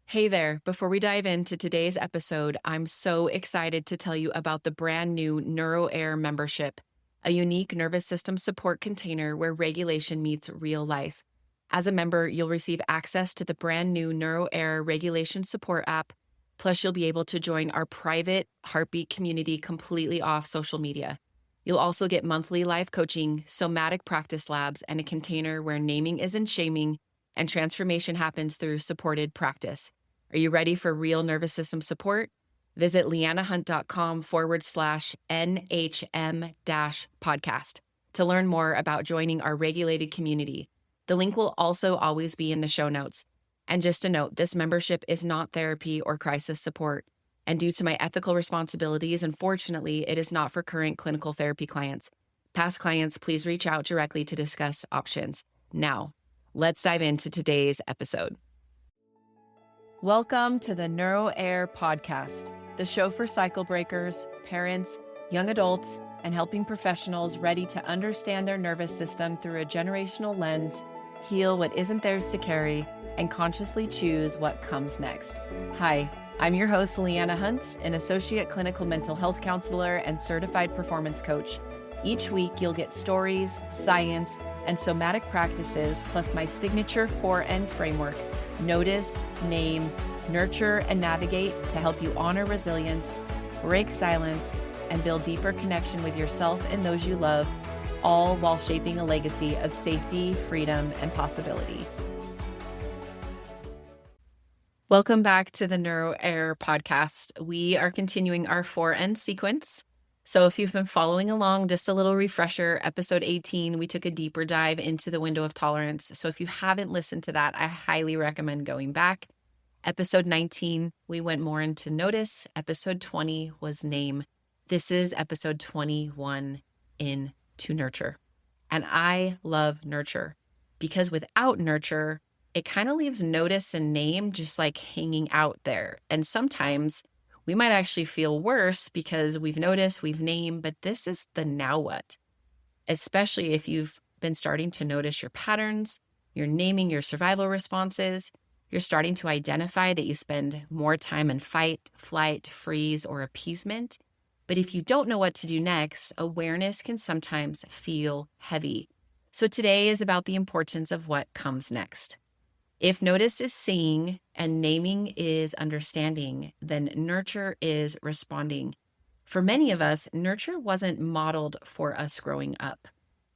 Hey there. Before we dive into today's episode, I'm so excited to tell you about the brand new NeuroAir membership, a unique nervous system support container where regulation meets real life. As a member, you'll receive access to the brand new NeuroAir regulation support app. Plus, you'll be able to join our private heartbeat community completely off social media. You'll also get monthly live coaching, somatic practice labs, and a container where naming isn't shaming and transformation happens through supported practice. Are you ready for real nervous system support? Visit leannahunt.com/NHM-podcast to learn more about joining our regulated community. The link will also always be in the show notes. And just a note, this membership is not therapy or crisis support. And due to my ethical responsibilities, unfortunately, it is not for current clinical therapy clients. Past clients, please reach out directly to discuss options. Now, let's dive into today's episode. Welcome to the NeuroAir podcast, the show for cycle breakers, parents, young adults, and helping professionals ready to understand their nervous system through a generational lens, heal what isn't theirs to carry, and consciously choose what comes next. Hi, I'm your host, Leanna Hunt, an associate clinical mental health counselor and certified performance coach. Each week, you'll get stories, science, and somatic practices, plus my signature 4N framework: notice, name, nurture, and navigate to help you honor resilience, break silence, and build deeper connection with yourself and those you love, all while shaping a legacy of safety, freedom, and possibility. Welcome back to the NeuroAir podcast. We are continuing our 4N sequence. So if you've been following along, just a little refresher, episode 18, we took a deeper dive into the window of tolerance. So if you haven't listened to that, I highly recommend going back. Episode 19, we went more into notice. Episode 20 was name. This is episode 21 into nurture. And I love nurture because without nurture, it kind of leaves notice and name just like hanging out there. And sometimes we might actually feel worse because we've noticed, we've named, but this is the now what, especially if you've been starting to notice your patterns, you're naming your survival responses, you're starting to identify that you spend more time in fight, flight, freeze, or appeasement. But if you don't know what to do next, awareness can sometimes feel heavy. So today is about the importance of what comes next. If notice is seeing and naming is understanding, then nurture is responding. For many of us, nurture wasn't modeled for us growing up.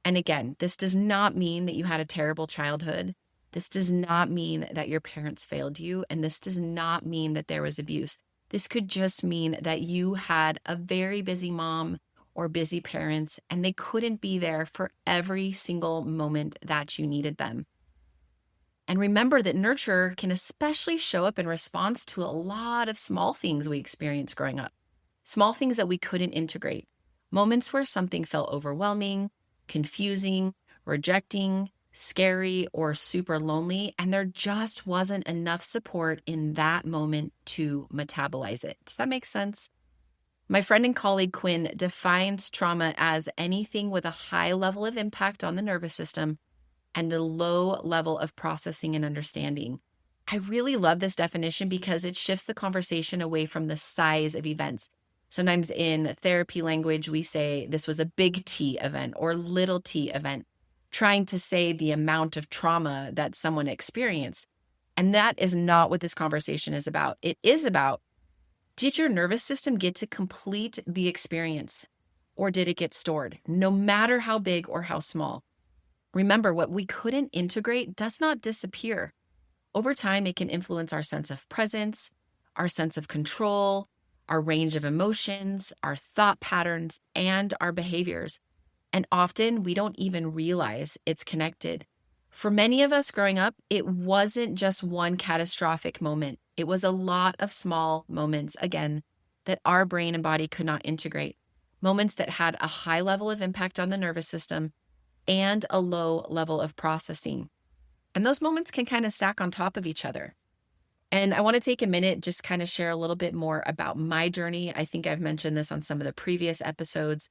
And again, this does not mean that you had a terrible childhood. This does not mean that your parents failed you. And this does not mean that there was abuse. This could just mean that you had a very busy mom or busy parents, and they couldn't be there for every single moment that you needed them. And remember that nurture can especially show up in response to a lot of small things we experienced growing up, small things that we couldn't integrate, moments where something felt overwhelming, confusing, rejecting, scary, or super lonely, and there just wasn't enough support in that moment to metabolize it. Does that make sense? My friend and colleague Quinn defines trauma as anything with a high level of impact on the nervous system and a low level of processing and understanding. I really love this definition because it shifts the conversation away from the size of events. Sometimes in therapy language, we say this was a big T event or little T event, trying to say the amount of trauma that someone experienced. And that is not what this conversation is about. It is about, did your nervous system get to complete the experience or did it get stored, no matter how big or how small? Remember, what we couldn't integrate does not disappear. Over time, it can influence our sense of presence, our sense of control, our range of emotions, our thought patterns, and our behaviors. And often we don't even realize it's connected. For many of us growing up, it wasn't just one catastrophic moment. It was a lot of small moments, again, that our brain and body could not integrate. Moments that had a high level of impact on the nervous system and a low level of processing. And those moments can kind of stack on top of each other. And I want to take a minute, just kind of share a little bit more about my journey. I think I've mentioned this on some of the previous episodes,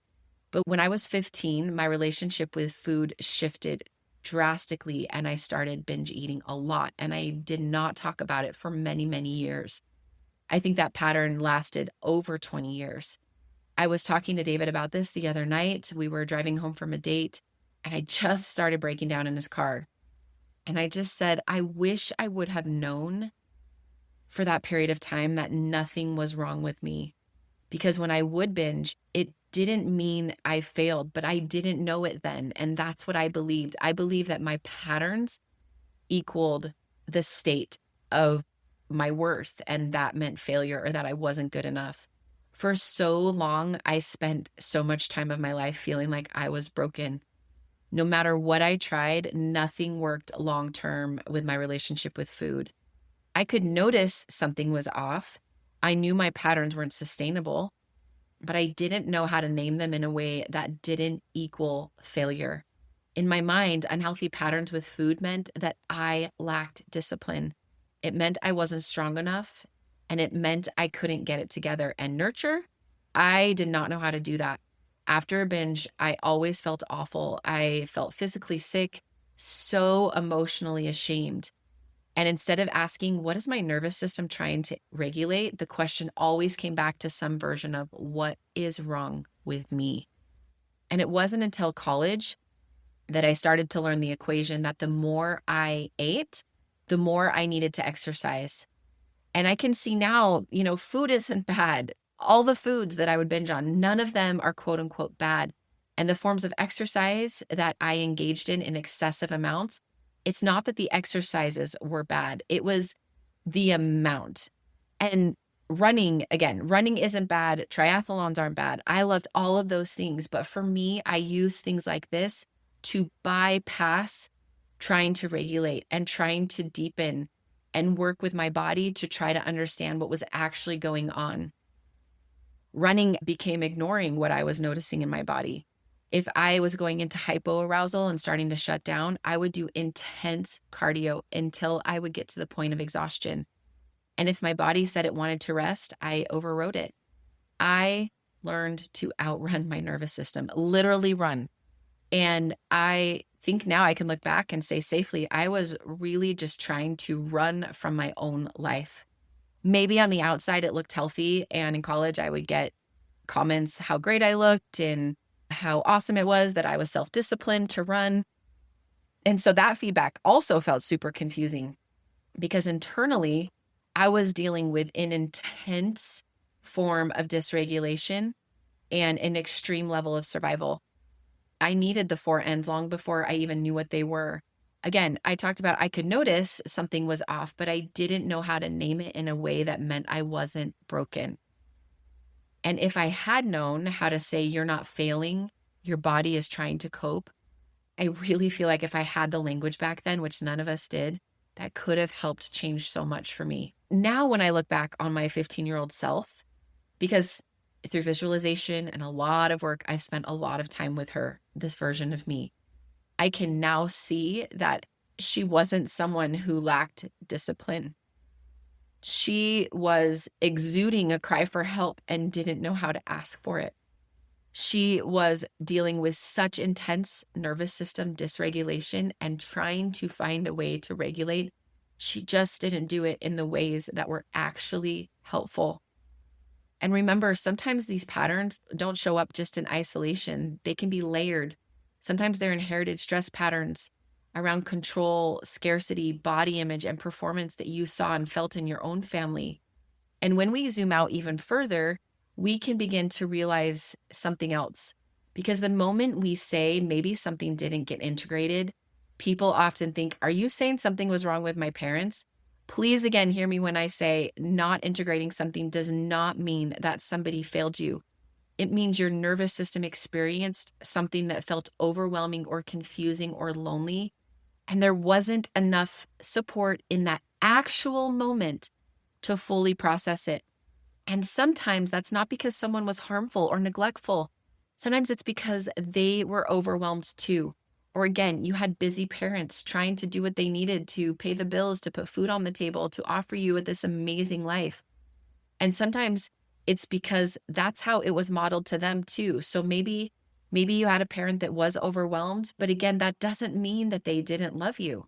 but when I was 15, my relationship with food shifted drastically and I started binge eating a lot. And I did not talk about it for many, many years. I think that pattern lasted over 20 years. I was talking to David about this the other night. We were driving home from a date and I just started breaking down in his car. And I just said, I wish I would have known for that period of time that nothing was wrong with me. Because when I would binge, it didn't mean I failed, but I didn't know it then. And that's what I believed. I believed that my patterns equaled the state of my worth, and that meant failure or that I wasn't good enough. For so long, I spent so much time of my life feeling like I was broken. No matter what I tried, nothing worked long term with my relationship with food. I could notice something was off. I knew my patterns weren't sustainable, but I didn't know how to name them in a way that didn't equal failure. In my mind, unhealthy patterns with food meant that I lacked discipline. It meant I wasn't strong enough, and it meant I couldn't get it together. And nurture, I did not know how to do that. After a binge, I always felt awful. I felt physically sick, so emotionally ashamed. And instead of asking, what is my nervous system trying to regulate? The question always came back to some version of what is wrong with me? And it wasn't until college that I started to learn the equation that the more I ate, the more I needed to exercise. And I can see now, food isn't bad. All the foods that I would binge on, none of them are quote unquote bad. And the forms of exercise that I engaged in excessive amounts, it's not that the exercises were bad. It was the amount. And running isn't bad. Triathlons aren't bad. I loved all of those things. But for me, I use things like this to bypass trying to regulate and trying to deepen and work with my body to try to understand what was actually going on. Running became ignoring what I was noticing in my body. If I was going into hypoarousal and starting to shut down, I would do intense cardio until I would get to the point of exhaustion. And if my body said it wanted to rest, I overrode it. I learned to outrun my nervous system, literally run. And I think now I can look back and say safely, I was really just trying to run from my own life. Maybe on the outside, it looked healthy. And in college, I would get comments how great I looked and how awesome it was that I was self-disciplined to run. And so that feedback also felt super confusing because internally, I was dealing with an intense form of dysregulation and an extreme level of survival. I needed the 4 N's long before I even knew what they were. Again, I talked about I could notice something was off, but I didn't know how to name it in a way that meant I wasn't broken. And if I had known how to say you're not failing, your body is trying to cope, I really feel like if I had the language back then, which none of us did, that could have helped change so much for me. Now, when I look back on my 15-year-old self, because through visualization and a lot of work, I've spent a lot of time with her, this version of me, I can now see that she wasn't someone who lacked discipline. She was exuding a cry for help and didn't know how to ask for it. She was dealing with such intense nervous system dysregulation and trying to find a way to regulate. She just didn't do it in the ways that were actually helpful. And remember, sometimes these patterns don't show up just in isolation. They can be layered. Sometimes they're inherited stress patterns around control, scarcity, body image, and performance that you saw and felt in your own family. And when we zoom out even further, we can begin to realize something else. Because the moment we say maybe something didn't get integrated, people often think, are you saying something was wrong with my parents? Please, again, hear me when I say not integrating something does not mean that somebody failed you. It means your nervous system experienced something that felt overwhelming or confusing or lonely, and there wasn't enough support in that actual moment to fully process it. And sometimes that's not because someone was harmful or neglectful. Sometimes it's because they were overwhelmed too. Or again, you had busy parents trying to do what they needed to pay the bills, to put food on the table, to offer you this amazing life. And sometimes it's because that's how it was modeled to them too. So maybe Maybe you had a parent that was overwhelmed, but again, that doesn't mean that they didn't love you.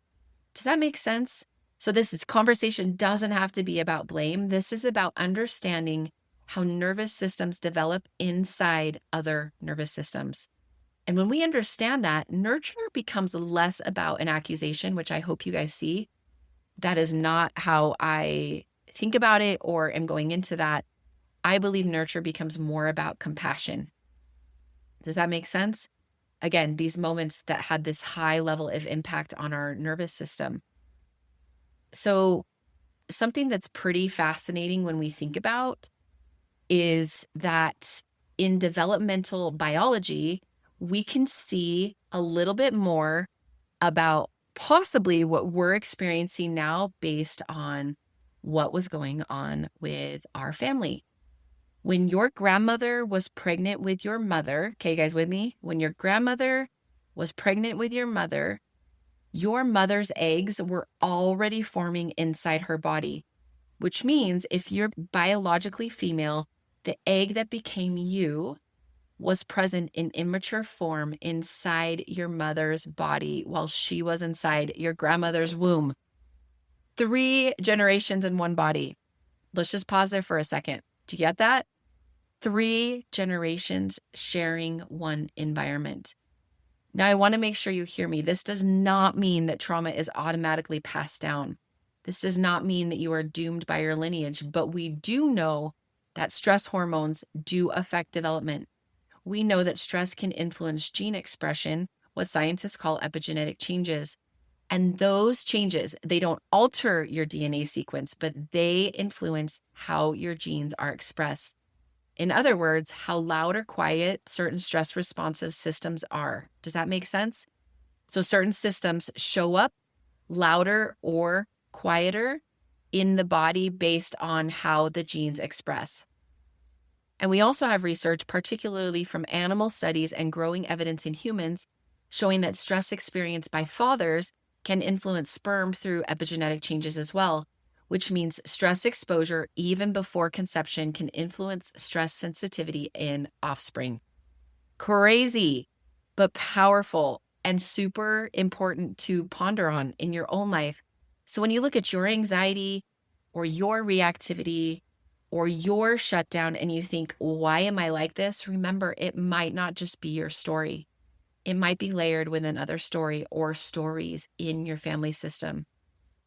Does that make sense? So conversation doesn't have to be about blame. This is about understanding how nervous systems develop inside other nervous systems. And when we understand that, nurture becomes less about an accusation, which I hope you guys see. That is not how I think about it or am going into that. I believe nurture becomes more about compassion. Does that make sense? Again, these moments that had this high level of impact on our nervous system. So something that's pretty fascinating when we think about is that in developmental biology, we can see a little bit more about possibly what we're experiencing now based on what was going on with our family. When your grandmother was pregnant with your mother, okay, you guys with me? When your grandmother was pregnant with your mother's eggs were already forming inside her body, which means if you're biologically female, the egg that became you was present in immature form inside your mother's body while she was inside your grandmother's womb. 3 generations in one body. Let's just pause there for a second. Do you get that? 3 generations sharing one environment. Now, I want to make sure you hear me. This does not mean that trauma is automatically passed down. This does not mean that you are doomed by your lineage, but we do know that stress hormones do affect development. We know that stress can influence gene expression, what scientists call epigenetic changes. And those changes, they don't alter your DNA sequence, but they influence how your genes are expressed. In other words, how loud or quiet certain stress responsive systems are. Does that make sense? So certain systems show up louder or quieter in the body based on how the genes express. And we also have research, particularly from animal studies and growing evidence in humans, showing that stress experienced by fathers can influence sperm through epigenetic changes as well, which means stress exposure even before conception can influence stress sensitivity in offspring. Crazy, but powerful and super important to ponder on in your own life. So when you look at your anxiety or your reactivity or your shutdown and you think, why am I like this? Remember, it might not just be your story. It might be layered with another story or stories in your family system.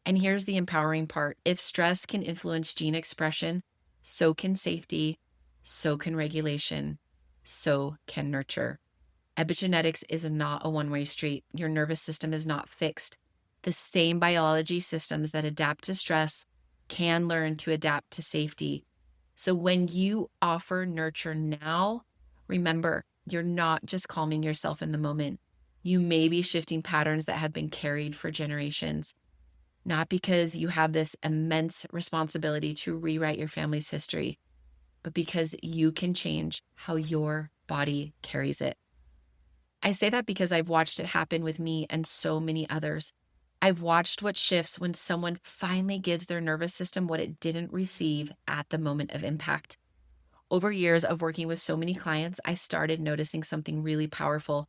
And here's the empowering part. If stress can influence gene expression, so can safety, so can regulation, so can nurture. Epigenetics is not a one-way street. Your nervous system is not fixed. The same biology systems that adapt to stress can learn to adapt to safety. So when you offer nurture now, remember, you're not just calming yourself in the moment. You may be shifting patterns that have been carried for generations. Not because you have this immense responsibility to rewrite your family's history, but because you can change how your body carries it. I say that because I've watched it happen with me and so many others. I've watched what shifts when someone finally gives their nervous system what it didn't receive at the moment of impact. Over years of working with so many clients, I started noticing something really powerful.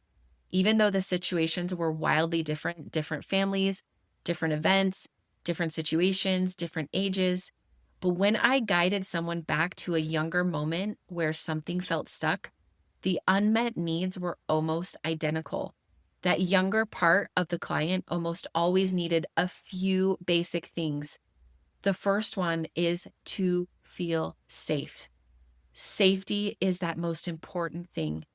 Even though the situations were wildly different families, different events, different situations, different ages. But when I guided someone back to a younger moment where something felt stuck, the unmet needs were almost identical. That younger part of the client almost always needed a few basic things. The first one is to feel safe. Safety is that most important thing.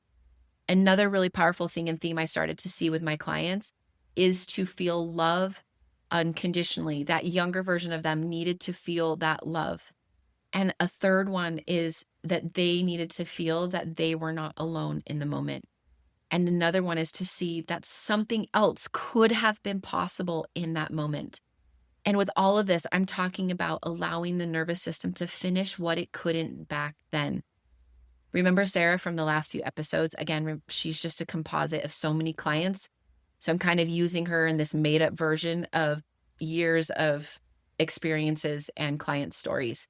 Another really powerful thing and theme I started to see with my clients is to feel love unconditionally. That younger version of them needed to feel that love. And a third one is that they needed to feel that they were not alone in the moment. And another one is to see that something else could have been possible in that moment. And with all of this, I'm talking about allowing the nervous system to finish what it couldn't back then. Remember Sarah from the last few episodes? Again, she's just a composite of so many clients. So I'm kind of using her in this made up version of years of experiences and client stories,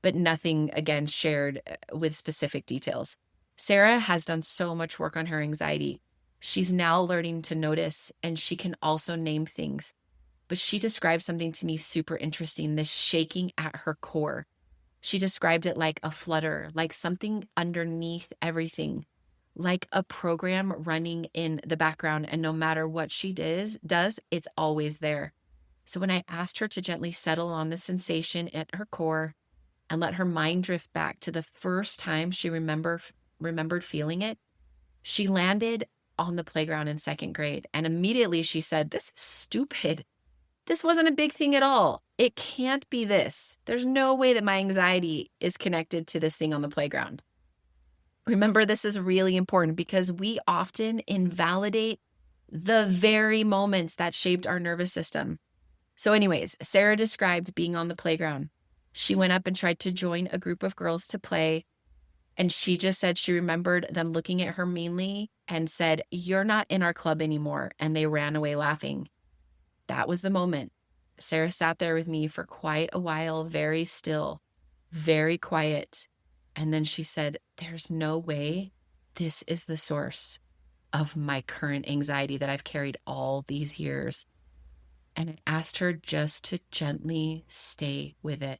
but nothing, again, shared with specific details. Sarah has done so much work on her anxiety. She's now learning to notice, and she can also name things. But she described something to me super interesting, this shaking at her core. She described it like a flutter, like something underneath everything, like a program running in the background. And no matter what she does, it's always there. So when I asked her to gently settle on the sensation at her core and let her mind drift back to the first time she remembered feeling it, she landed on the playground in second grade. And immediately she said, "This is stupid. This wasn't a big thing at all. It can't be this. There's no way that my anxiety is connected to this thing on the playground." Remember, this is really important because we often invalidate the very moments that shaped our nervous system. So anyways, Sarah described being on the playground. She went up and tried to join a group of girls to play. And she just said she remembered them looking at her meanly and said, "You're not in our club anymore." And they ran away laughing. That was the moment. Sarah sat there with me for quite a while, very still, very quiet. And then she said, "There's no way this is the source of my current anxiety that I've carried all these years." And I asked her just to gently stay with it.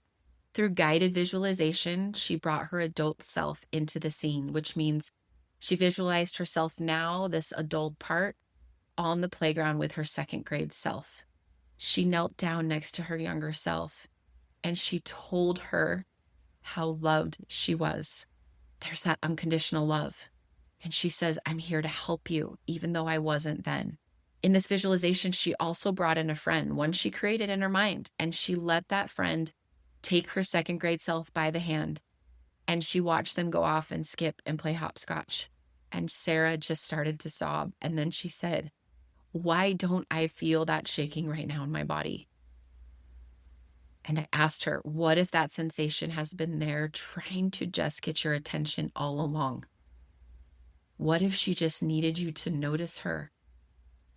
Through guided visualization, she brought her adult self into the scene, which means she visualized herself now, this adult part, on the playground with her second grade self. She knelt down next to her younger self and she told her how loved she was. There's that unconditional love. And she says, "I'm here to help you, even though I wasn't then." In this visualization, she also brought in a friend, one she created in her mind, and she let that friend take her second grade self by the hand, and she watched them go off and skip and play hopscotch. And Sarah just started to sob. And then she said, "Why don't I feel that shaking right now in my body?" And I asked her, what if that sensation has been there trying to just get your attention all along? What if she just needed you to notice her,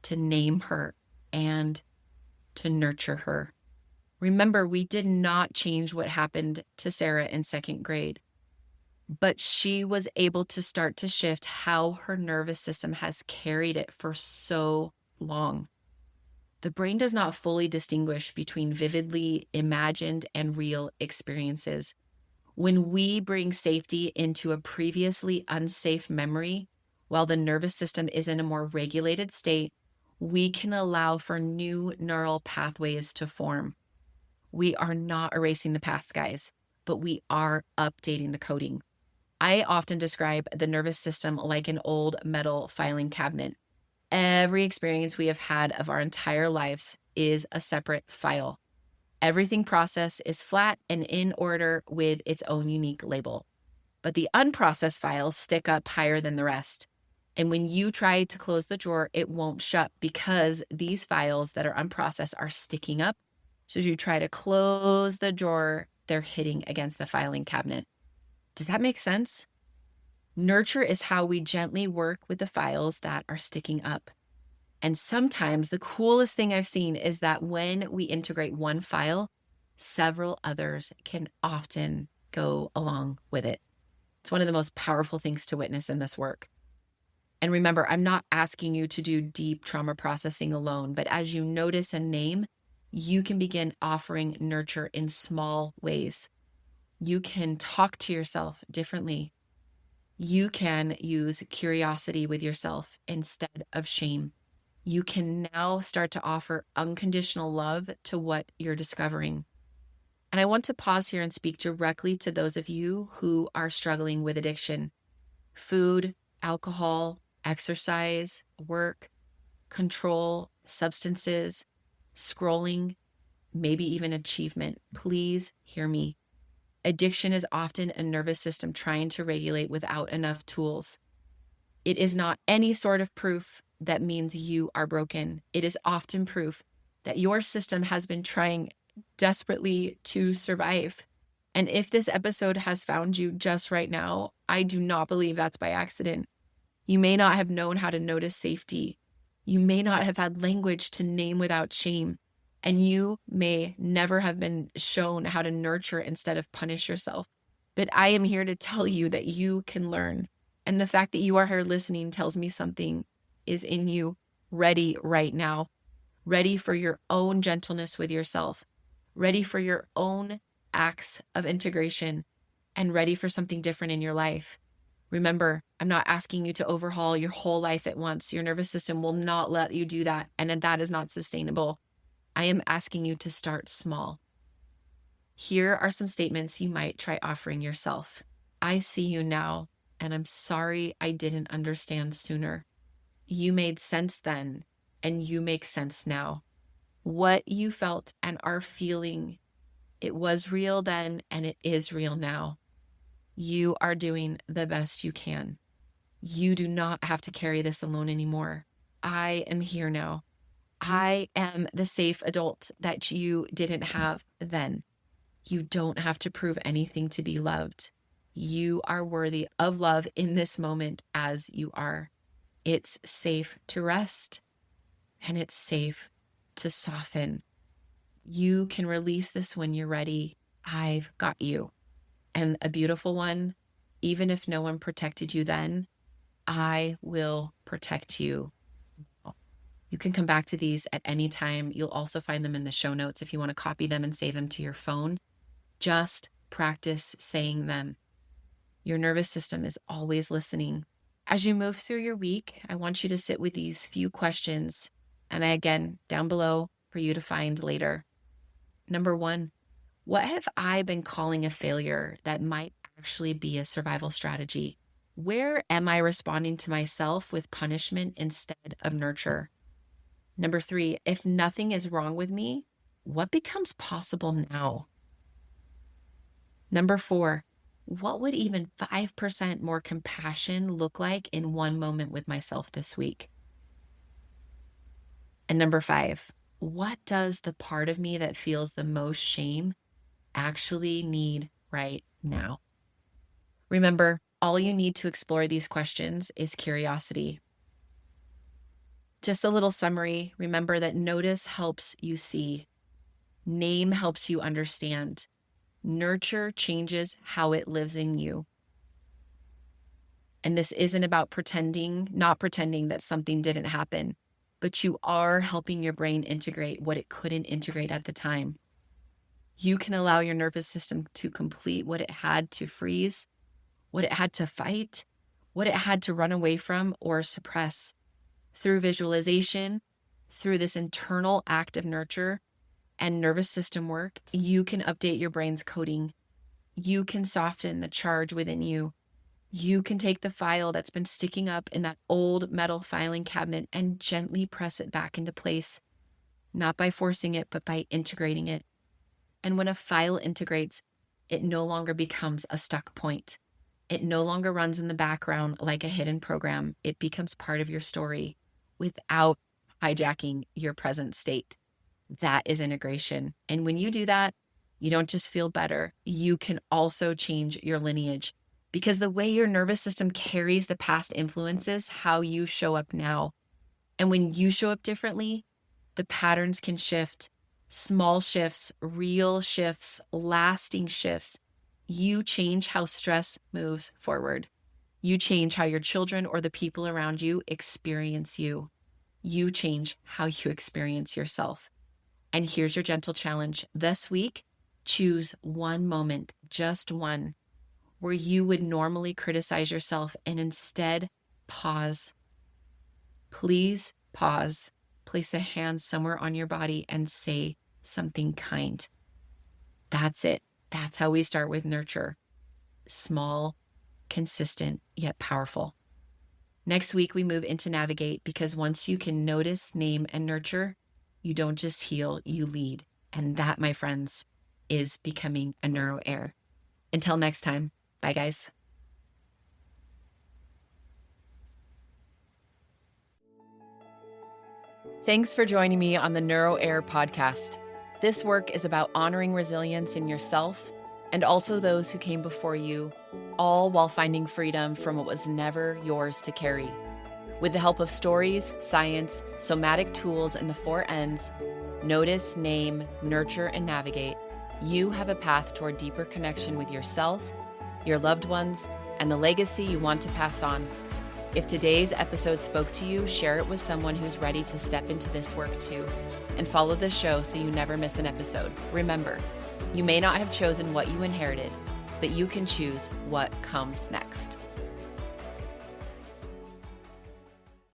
to name her, and to nurture her? Remember, we did not change what happened to Sarah in second grade, but she was able to start to shift how her nervous system has carried it for so long. The brain does not fully distinguish between vividly imagined and real experiences. When we bring safety into a previously unsafe memory, while the nervous system is in a more regulated state, we can allow for new neural pathways to form. We are not erasing the past, guys, but we are updating the coding. I often describe the nervous system like an old metal filing cabinet. Every experience we have had of our entire lives is a separate file. Everything processed is flat and in order with its own unique label. But the unprocessed files stick up higher than the rest. And when you try to close the drawer, it won't shut because these files that are unprocessed are sticking up. So as you try to close the drawer, they're hitting against the filing cabinet. Does that make sense? Nurture is how we gently work with the files that are sticking up. And sometimes the coolest thing I've seen is that when we integrate one file, several others can often go along with it. It's one of the most powerful things to witness in this work. And remember, I'm not asking you to do deep trauma processing alone, but as you notice and name, you can begin offering nurture in small ways. You can talk to yourself differently. You can use curiosity with yourself instead of shame. You can now start to offer unconditional love to what you're discovering. And I want to pause here and speak directly to those of you who are struggling with addiction. Food, alcohol, exercise, work, control, substances, scrolling, maybe even achievement. Please hear me. Addiction is often a nervous system trying to regulate without enough tools. It is not any sort of proof that means you are broken. It is often proof that your system has been trying desperately to survive. And if this episode has found you just right now, I do not believe that's by accident. You may not have known how to notice safety. You may not have had language to name without shame. And you may never have been shown how to nurture instead of punish yourself. But I am here to tell you that you can learn. And the fact that you are here listening tells me something is in you ready right now, ready for your own gentleness with yourself, ready for your own acts of integration, and ready for something different in your life. Remember, I'm not asking you to overhaul your whole life at once. Your nervous system will not let you do that, and that is not sustainable. I am asking you to start small. Here are some statements you might try offering yourself. I see you now, and I'm sorry I didn't understand sooner. You made sense then, and you make sense now. What you felt and are feeling, it was real then, and it is real now. You are doing the best you can. You do not have to carry this alone anymore. I am here now. I am the safe adult that you didn't have then. You don't have to prove anything to be loved. You are worthy of love in this moment as you are. It's safe to rest, and it's safe to soften. You can release this when you're ready. I've got you. And a beautiful one, even if no one protected you then, I will protect you. You can come back to these at any time. You'll also find them in the show notes if you want to copy them and save them to your phone. Just practice saying them. Your nervous system is always listening. As you move through your week, I want you to sit with these few questions, and again, down below for you to find later. Number 1, what have I been calling a failure that might actually be a survival strategy? Where am I responding to myself with punishment instead of nurture? Number 3, if nothing is wrong with me, what becomes possible now? Number 4, what would even 5% more compassion look like in one moment with myself this week? And number 5, what does the part of me that feels the most shame actually need right now? Remember, all you need to explore these questions is curiosity. Just a little summary. Remember that notice helps you see. Name helps you understand. Nurture changes how it lives in you. And this isn't about not pretending that something didn't happen, but you are helping your brain integrate what it couldn't integrate at the time. You can allow your nervous system to complete what it had to freeze, what it had to fight, what it had to run away from or suppress. Through visualization, through this internal act of nurture and nervous system work, you can update your brain's coding. You can soften the charge within you. You can take the file that's been sticking up in that old metal filing cabinet and gently press it back into place, not by forcing it, but by integrating it. And when a file integrates, it no longer becomes a stuck point. It no longer runs in the background like a hidden program. It becomes part of your story without hijacking your present state. That is integration. And when you do that, you don't just feel better, you can also change your lineage, because the way your nervous system carries the past influences how you show up now. And when you show up differently, the patterns can shift. Small shifts, real shifts, lasting shifts. You change how stress moves forward. You change how your children or the people around you experience you. You change how you experience yourself. And here's your gentle challenge. This week, choose one moment, just one, where you would normally criticize yourself and instead pause. Please pause. Place a hand somewhere on your body and say something kind. That's it. That's how we start with nurture. Small, consistent, yet powerful. Next week, we move into navigate, because once you can notice, name, and nurture, you don't just heal, you lead. And that, my friends, is becoming a neuro heir. Until next time, bye guys. Thanks for joining me on the Neuro Heir podcast. This work is about honoring resilience in yourself and also those who came before you, all while finding freedom from what was never yours to carry. With the help of stories, science, somatic tools, and the 4 N's, notice, name, nurture, and navigate, you have a path toward deeper connection with yourself, your loved ones, and the legacy you want to pass on. If today's episode spoke to you, share it with someone who's ready to step into this work too. And follow the show so you never miss an episode. Remember, you may not have chosen what you inherited, but you can choose what comes next.